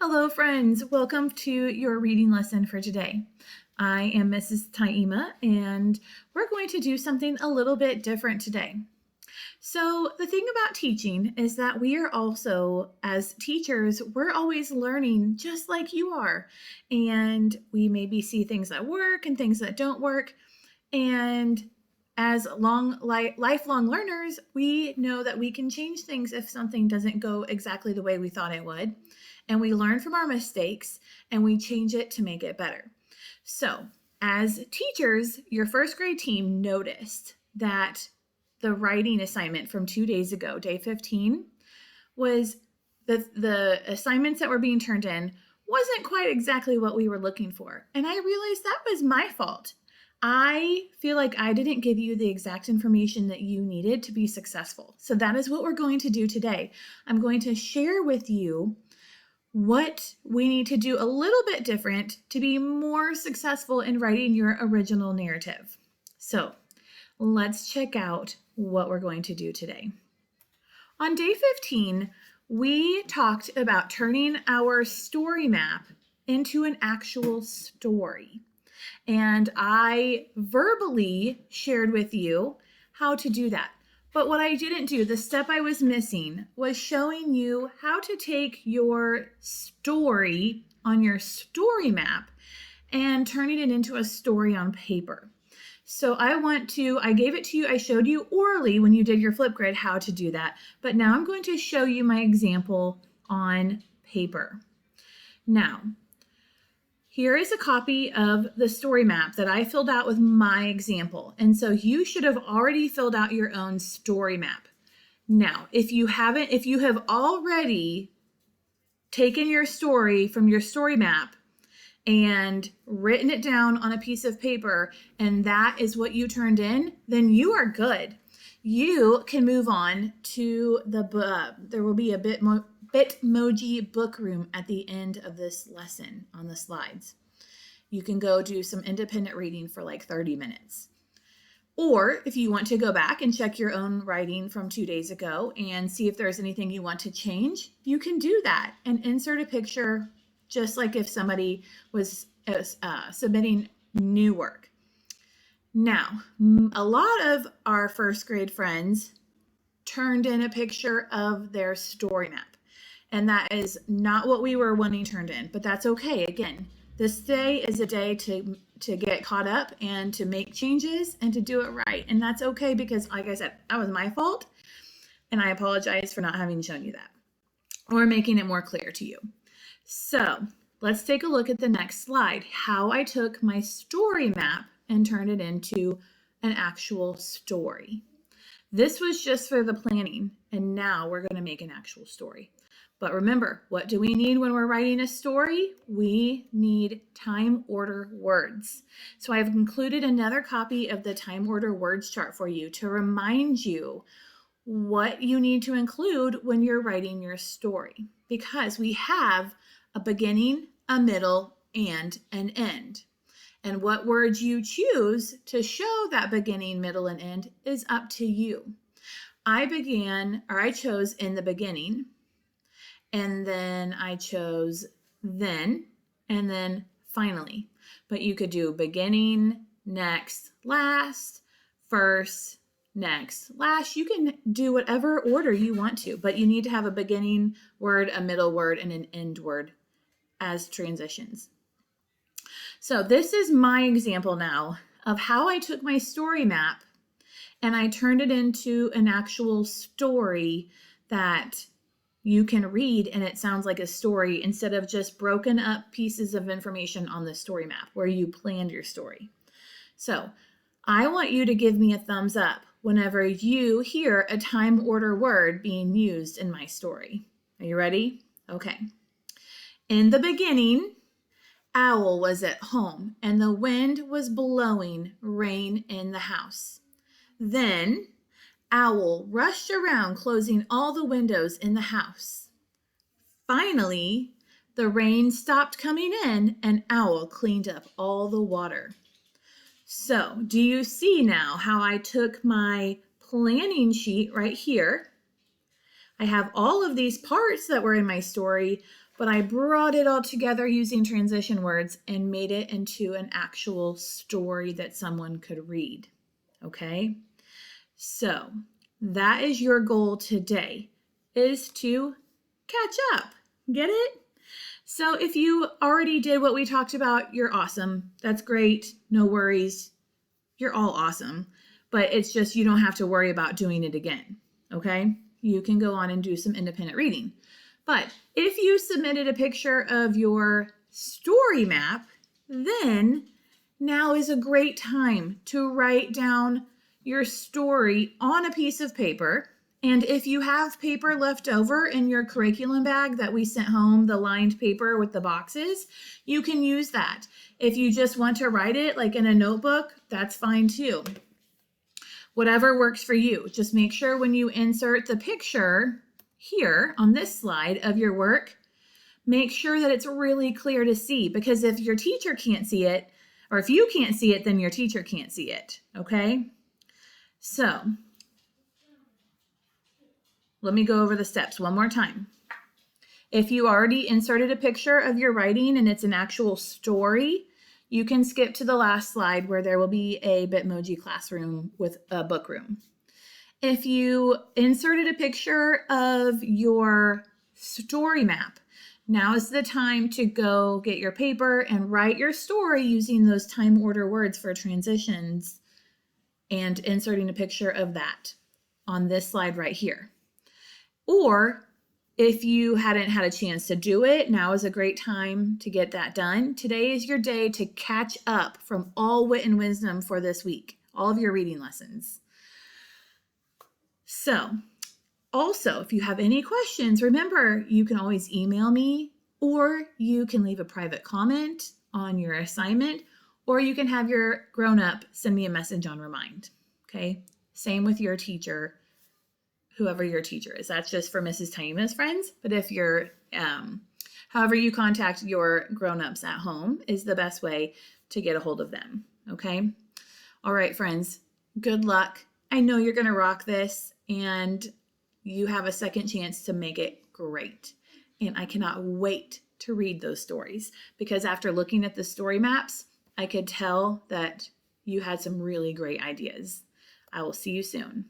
Hello, friends. Welcome to your reading lesson for today. I am Mrs. Taima, and we're going to do something a little bit different today. So, the thing about teaching is that we are also, as teachers, we're always learning just like you are. And we maybe see things that work and things that don't work. And as lifelong learners, we know that we can change things if something doesn't go exactly the way we thought it would. And we learn from our mistakes and we change it to make it better. So, as teachers, your first grade team noticed that the writing assignment from 2 days ago, day 15, was the assignments that were being turned in wasn't quite exactly what we were looking for. And I realized that was my fault. I feel like I didn't give you the exact information that you needed to be successful. So that is what we're going to do today. I'm going to share with you what we need to do a little bit different to be more successful in writing your original narrative. So let's check out what we're going to do today. On day 15, we talked about turning our story map into an actual story. And I verbally shared with you how to do that. But what I didn't do, the step I was missing, was showing you how to take your story on your story map and turning it into a story on paper. So I gave it to you, I showed you orally when you did your Flipgrid how to do that, but now I'm going to show you my example on paper. Now, here is a copy of the story map that I filled out with my example. And so you should have already filled out your own story map. Now, if you have already taken your story from your story map and written it down on a piece of paper, and that is what you turned in, then you are good. You can move on to there will be a Bitmoji book room at the end of this lesson on the slides. You can go do some independent reading for like 30 minutes. Or if you want to go back and check your own writing from 2 days ago and see if there's anything you want to change, you can do that and insert a picture just like if somebody was submitting new work. Now, a lot of our first grade friends turned in a picture of their story map. And that is not what we were wanting turned in, but that's okay. Again, this day is a day to get caught up and to make changes and to do it right. And that's okay because, like I said, that was my fault. And I apologize for not having shown you that or making it more clear to you. So let's take a look at the next slide, how I took my story map and turned it into an actual story. This was just for the planning, and now we're going to make an actual story. But remember, what do we need when we're writing a story? We need time order words. So I've included another copy of the time order words chart for you to remind you what you need to include when you're writing your story, because we have a beginning, a middle, and an end. And what words you choose to show that beginning, middle, and end is up to you. I chose in the beginning, and then I chose then, and then finally. But you could do beginning, next, last, first, next, last. You can do whatever order you want to, but you need to have a beginning word, a middle word, and an end word as transitions. So this is my example now of how I took my story map and I turned it into an actual story that you can read and it sounds like a story instead of just broken up pieces of information on the story map where you planned your story. So I want you to give me a thumbs up whenever you hear a time order word being used in my story. Are you ready? Okay. In the beginning, Owl was at home and the wind was blowing rain in the house. Then Owl rushed around closing all the windows in the house. Finally, the rain stopped coming in and Owl cleaned up all the water. So, do you see now how I took my planning sheet right here? I have all of these parts that were in my story, but I brought it all together using transition words and made it into an actual story that someone could read. Okay? So that is your goal today, is to catch up. Get it? So if you already did what we talked about, you're awesome. That's great. No worries. You're all awesome. But it's just you don't have to worry about doing it again. Okay? You can go on and do some independent reading. But if you submitted a picture of your story map, then now is a great time to write down your story on a piece of paper. And if you have paper left over in your curriculum bag that we sent home, the lined paper with the boxes, you can use that. If you just want to write it like in a notebook, that's fine too. Whatever works for you. Just make sure when you insert the picture here on this slide of your work, make sure that it's really clear to see, because if your teacher can't see it, or if you can't see it, then your teacher can't see it, okay? So, let me go over the steps one more time. If you already inserted a picture of your writing and it's an actual story, you can skip to the last slide where there will be a Bitmoji classroom with a book room. If you inserted a picture of your story map, now is the time to go get your paper and write your story using those time order words for transitions and inserting a picture of that on this slide right here. Or if you hadn't had a chance to do it, now is a great time to get that done. Today is your day to catch up from all wit and wisdom for this week, all of your reading lessons. So, also, if you have any questions, remember you can always email me, or you can leave a private comment on your assignment, or you can have your grown-up send me a message on Remind. Okay? Same with your teacher, whoever your teacher is. That's just for Mrs. Taima's friends. But if you're, however you contact your grown-ups at home is the best way to get a hold of them. Okay? All right, friends. Good luck. I know you're going to rock this, and you have a second chance to make it great. And I cannot wait to read those stories, because after looking at the story maps, I could tell that you had some really great ideas. I will see you soon.